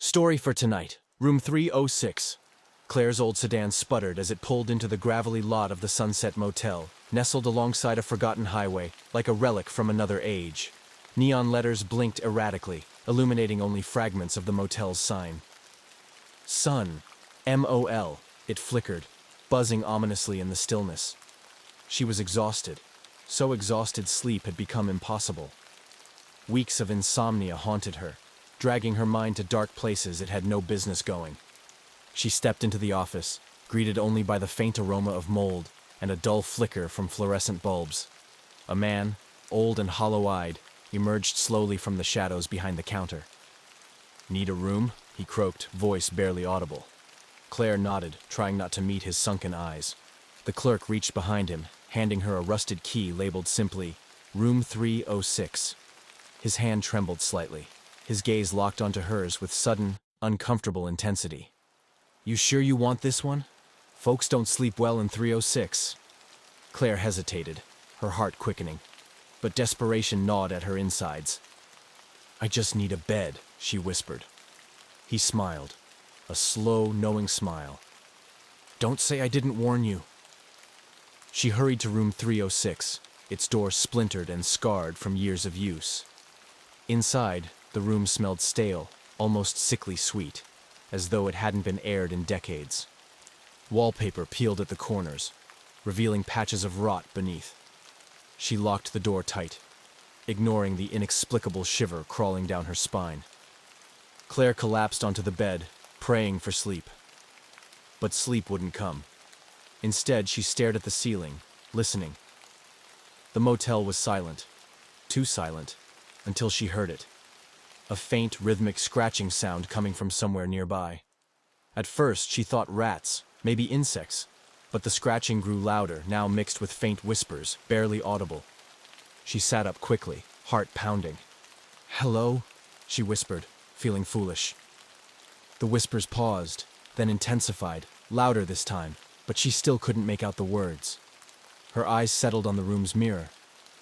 Story for tonight, room 306. Claire's old sedan sputtered as it pulled into the gravelly lot of the Sunset Motel, nestled alongside a forgotten highway, like a relic from another age. Neon letters blinked erratically, illuminating only fragments of the motel's sign. Sun. M-O-L. It flickered, buzzing ominously in the stillness. She was exhausted. So exhausted sleep had become impossible. Weeks of insomnia haunted her, dragging her mind to dark places it had no business going. She stepped into the office, greeted only by the faint aroma of mold and a dull flicker from fluorescent bulbs. A man, old and hollow-eyed, emerged slowly from the shadows behind the counter. "Need a room?" he croaked, voice barely audible. Claire nodded, trying not to meet his sunken eyes. The clerk reached behind him, handing her a rusted key labeled simply, Room 306. His hand trembled slightly. His gaze locked onto hers with sudden, uncomfortable intensity. "You sure you want this one? Folks don't sleep well in 306. Claire hesitated, her heart quickening, but desperation gnawed at her insides. "I just need a bed," she whispered. He smiled, a slow, knowing smile. "Don't say I didn't warn you." She hurried to room 306, its door splintered and scarred from years of use. Inside, the room smelled stale, almost sickly sweet, as though it hadn't been aired in decades. Wallpaper peeled at the corners, revealing patches of rot beneath. She locked the door tight, ignoring the inexplicable shiver crawling down her spine. Claire collapsed onto the bed, praying for sleep. But sleep wouldn't come. Instead, she stared at the ceiling, listening. The motel was silent, too silent, until she heard it. A faint, rhythmic scratching sound coming from somewhere nearby. At first, she thought rats, maybe insects, but the scratching grew louder, now mixed with faint whispers, barely audible. She sat up quickly, heart pounding. "Hello?" she whispered, feeling foolish. The whispers paused, then intensified, louder this time, but she still couldn't make out the words. Her eyes settled on the room's mirror.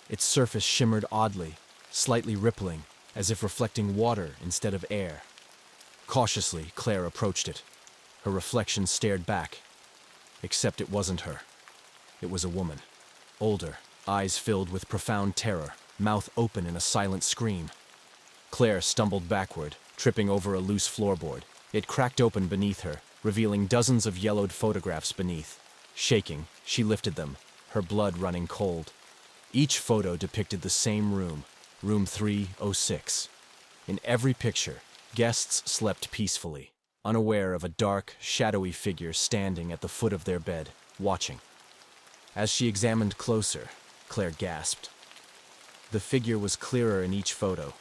Its surface shimmered oddly, slightly rippling, as if reflecting water instead of air. Cautiously, Claire approached it. Her reflection stared back. Except it wasn't her. It was a woman. Older, eyes filled with profound terror, mouth open in a silent scream. Claire stumbled backward, tripping over a loose floorboard. It cracked open beneath her, revealing dozens of yellowed photographs beneath. Shaking, she lifted them, her blood running cold. Each photo depicted the same room, room 306. In every picture, guests slept peacefully, unaware of a dark, shadowy figure standing at the foot of their bed, watching. As she examined closer, Claire gasped. The figure was clearer in each photo,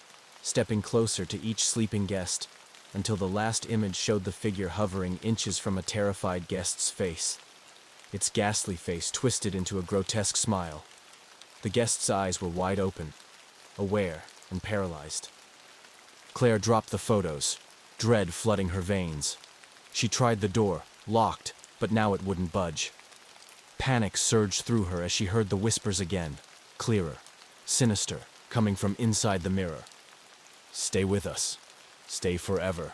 stepping closer to each sleeping guest, until the last image showed the figure hovering inches from a terrified guest's face. Its ghastly face twisted into a grotesque smile. The guest's eyes were wide open, aware and paralyzed. Claire dropped the photos, dread flooding her veins. She tried the door, locked, but now it wouldn't budge. Panic surged through her as she heard the whispers again, clearer, sinister, coming from inside the mirror. "Stay with us. Stay forever."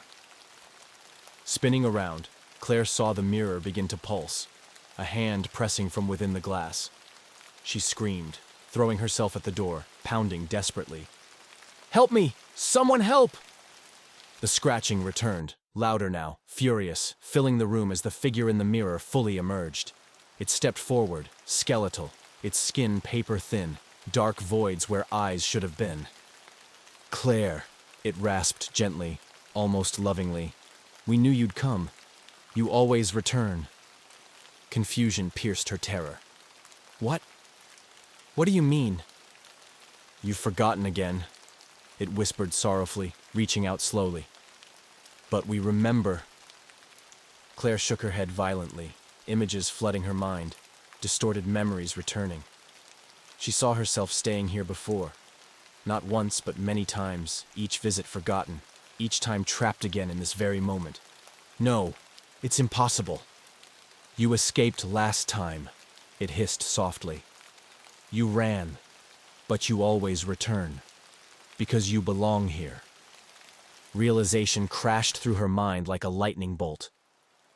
Spinning around, Claire saw the mirror begin to pulse, a hand pressing from within the glass. She screamed, throwing herself at the door, pounding desperately. "Help me! Someone help!" The scratching returned, louder now, furious, filling the room as the figure in the mirror fully emerged. It stepped forward, skeletal, its skin paper-thin, dark voids where eyes should have been. "Claire," it rasped gently, almost lovingly. "We knew you'd come. You always return." Confusion pierced her terror. "What? What do you mean?" "You've forgotten again," it whispered sorrowfully, reaching out slowly. "But we remember." Claire shook her head violently, images flooding her mind, distorted memories returning. She saw herself staying here before. Not once, but many times, each visit forgotten, each time trapped again in this very moment. "No, it's impossible." "You escaped last time," it hissed softly. "You ran, but you always return, because you belong here." Realization crashed through her mind like a lightning bolt.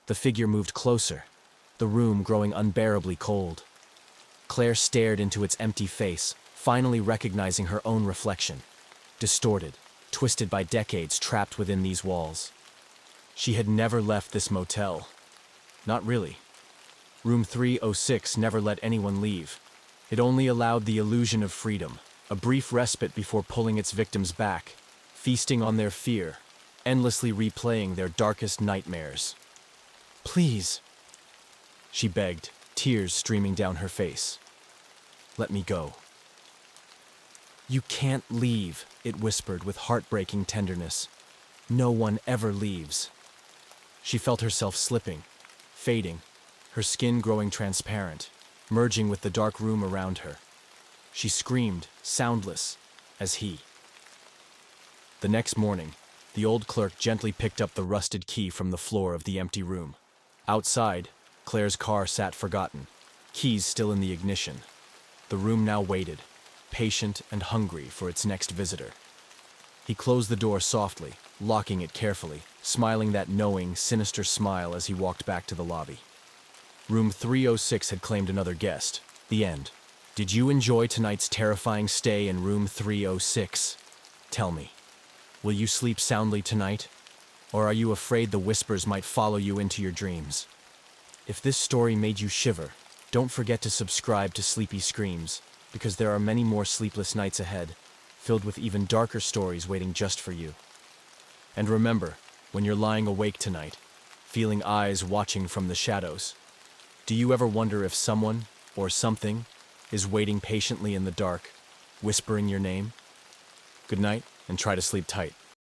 The figure moved closer, the room growing unbearably cold. Claire stared into its empty face, finally recognizing her own reflection, distorted, twisted by decades trapped within these walls. She had never left this motel. Not really. Room 306 never let anyone leave. It only allowed the illusion of freedom, a brief respite before pulling its victims back, feasting on their fear, endlessly replaying their darkest nightmares. "Please," she begged, tears streaming down her face. "Let me go." "You can't leave," it whispered with heartbreaking tenderness. "No one ever leaves." She felt herself slipping, fading, her skin growing transparent, merging with the dark room around her. She screamed, soundless, as he. The next morning, the old clerk gently picked up the rusted key from the floor of the empty room. Outside, Claire's car sat forgotten, keys still in the ignition. The room now waited, patient and hungry for its next visitor. He closed the door softly, locking it carefully, smiling that knowing, sinister smile as he walked back to the lobby. Room 306 had claimed another guest. The end. Did you enjoy tonight's terrifying stay in room 306? Tell me, will you sleep soundly tonight? Or are you afraid the whispers might follow you into your dreams? If this story made you shiver, don't forget to subscribe to Sleepy Screams, because there are many more sleepless nights ahead, filled with even darker stories waiting just for you. And remember, when you're lying awake tonight, feeling eyes watching from the shadows, do you ever wonder if someone, or something, is waiting patiently in the dark, whispering your name? Good night, and try to sleep tight.